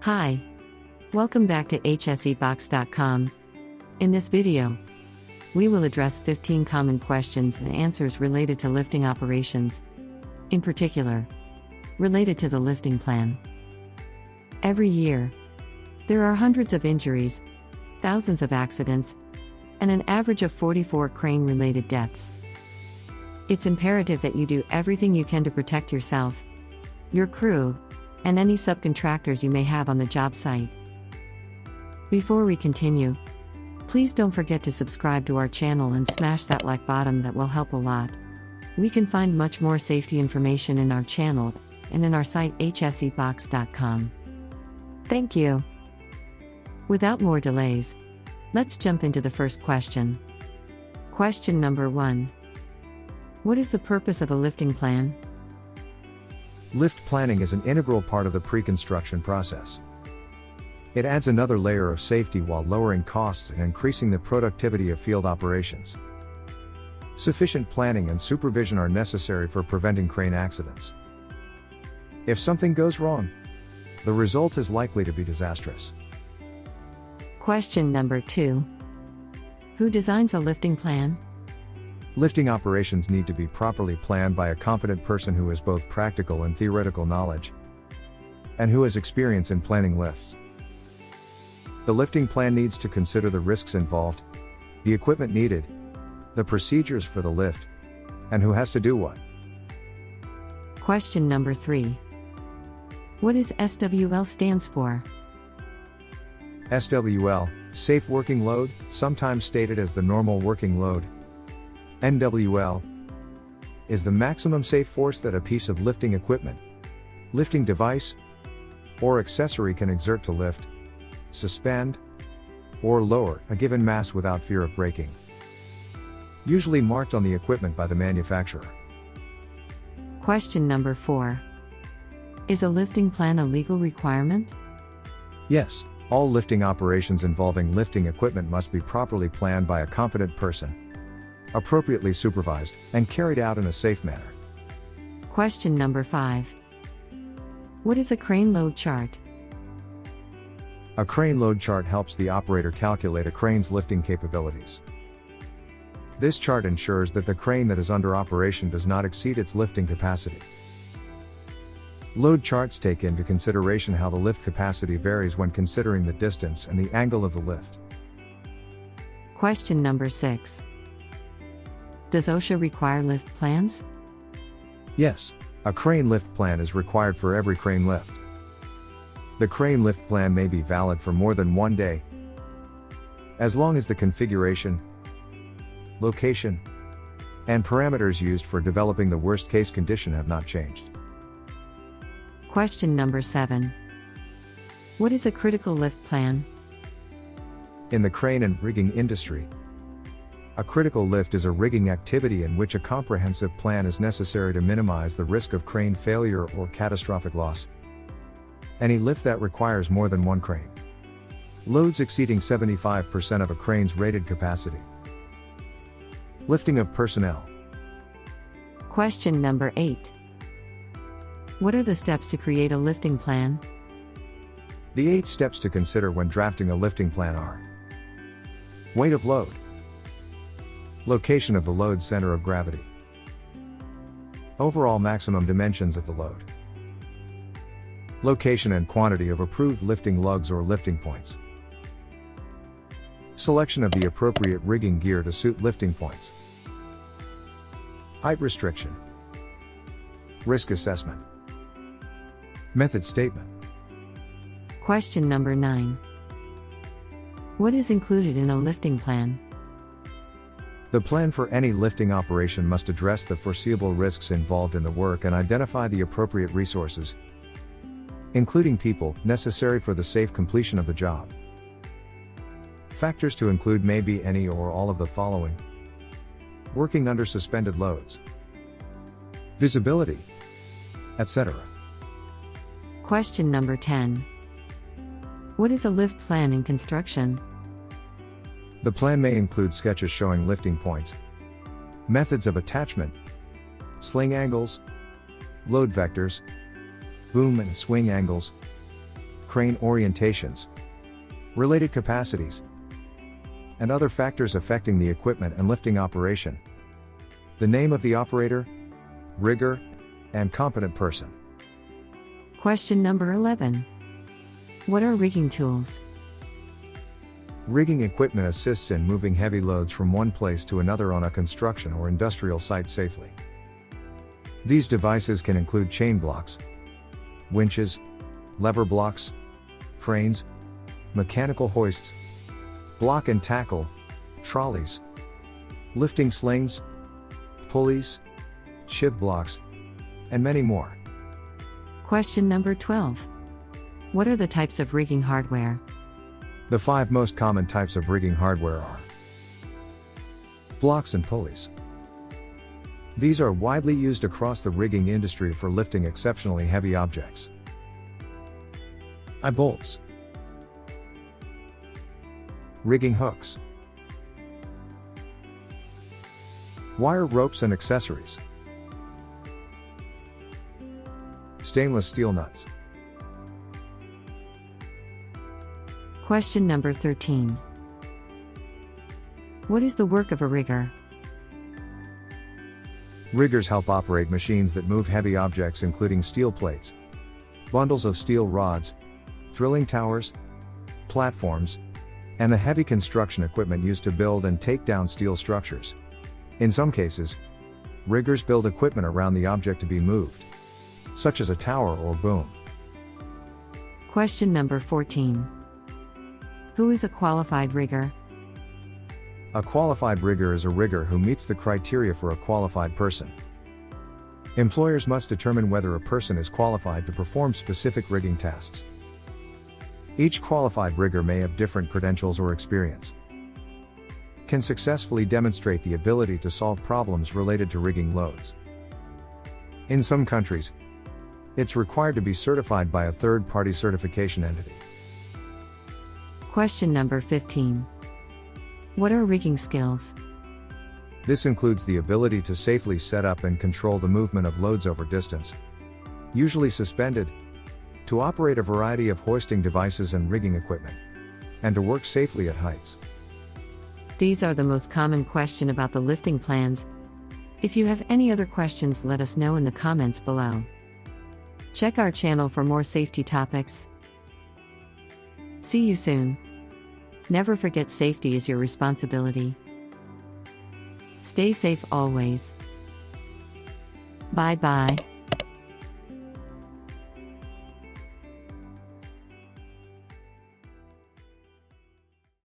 Hi. Welcome back to hsebox.com. In this video, we will address 15 common questions and answers related to lifting operations, in particular, related to the lifting plan. Every year, there are hundreds of injuries, thousands of accidents, and an average of 44 crane-related deaths. It's imperative that you do everything you can to protect yourself, your crew, and any subcontractors you may have on the job site. Before we continue, please don't forget to subscribe to our channel and smash that like button. That will help a lot. We can find much more safety information in our channel and in our site hsebox.com. Thank you. Without more delays, let's jump into the first question. Question number 1. What is the purpose of a lifting plan? Lift planning is an integral part of the pre-construction process. It adds another layer of safety while lowering costs and increasing the productivity of field operations. Sufficient planning and supervision are necessary for preventing crane accidents. If something goes wrong, the result is likely to be disastrous. Question number 2. Who designs a lifting plan? Lifting operations need to be properly planned by a competent person who has both practical and theoretical knowledge, and who has experience in planning lifts. The lifting plan needs to consider the risks involved, the equipment needed, the procedures for the lift, and who has to do what. Question number 3. What does SWL stands for? SWL, Safe Working Load, sometimes stated as the normal working load. NWL is the maximum safe force that a piece of lifting equipment, lifting device, or accessory can exert to lift, suspend, or lower a given mass without fear of breaking. Usually marked on the equipment by the manufacturer. Question number 4. Is a lifting plan a legal requirement? Yes, all lifting operations involving lifting equipment must be properly planned by a competent person, appropriately supervised, and carried out in a safe manner. Question number 5. What is a crane load chart? A crane load chart helps the operator calculate a crane's lifting capabilities. This chart ensures that the crane that is under operation does not exceed its lifting capacity. Load charts take into consideration how the lift capacity varies when considering the distance and the angle of the lift. Question number 6. Does OSHA require lift plans? Yes, a crane lift plan is required for every crane lift. The crane lift plan may be valid for more than 1 day, as long as the configuration, location, and parameters used for developing the worst-case condition have not changed. Question number 7. What is a critical lift plan? In the crane and rigging industry, a critical lift is a rigging activity in which a comprehensive plan is necessary to minimize the risk of crane failure or catastrophic loss. Any lift that requires more than one crane. Loads exceeding 75% of a crane's rated capacity. Lifting of personnel. Question number 8. What are the steps to create a lifting plan? The 8 steps to consider when drafting a lifting plan are: weight of load, location of the load center of gravity, overall maximum dimensions of the load, location and quantity of approved lifting lugs or lifting points, selection of the appropriate rigging gear to suit lifting points, height restriction, risk assessment, method statement. Question number 9. What is included in a lifting plan? The plan for any lifting operation must address the foreseeable risks involved in the work and identify the appropriate resources, including people, necessary for the safe completion of the job. Factors to include may be any or all of the following: working under suspended loads, visibility, etc. Question number 10. What is a lift plan in construction? The plan may include sketches showing lifting points, methods of attachment, sling angles, load vectors, boom and swing angles, crane orientations, related capacities, and other factors affecting the equipment and lifting operation. The name of the operator, rigger, and competent person. Question number 11. What are rigging tools? Rigging equipment assists in moving heavy loads from one place to another on a construction or industrial site safely. These devices can include chain blocks, winches, lever blocks, cranes, mechanical hoists, block and tackle, trolleys, lifting slings, pulleys, shiv blocks, and many more. Question number 12. What are the types of rigging hardware? The 5 most common types of rigging hardware are blocks and pulleys. These are widely used across the rigging industry for lifting exceptionally heavy objects. Eye-bolts, rigging hooks, wire ropes and accessories, stainless steel nuts. Question number 13. What is the work of a rigger? Riggers help operate machines that move heavy objects including steel plates, bundles of steel rods, drilling towers, platforms, and the heavy construction equipment used to build and take down steel structures. In some cases, riggers build equipment around the object to be moved, such as a tower or boom. Question number 14. Who is a qualified rigger? A qualified rigger is a rigger who meets the criteria for a qualified person. Employers must determine whether a person is qualified to perform specific rigging tasks. Each qualified rigger may have different credentials or experience. Can successfully demonstrate the ability to solve problems related to rigging loads. In some countries, it's required to be certified by a third-party certification entity. Question number 15. What are rigging skills? This includes the ability to safely set up and control the movement of loads over distance, usually suspended, to operate a variety of hoisting devices and rigging equipment, and to work safely at heights. These are the most common questions about the lifting plans. If you have any other questions, let us know in the comments below. Check our channel for more safety topics. See you soon. Never forget, safety is your responsibility. Stay safe always. Bye bye.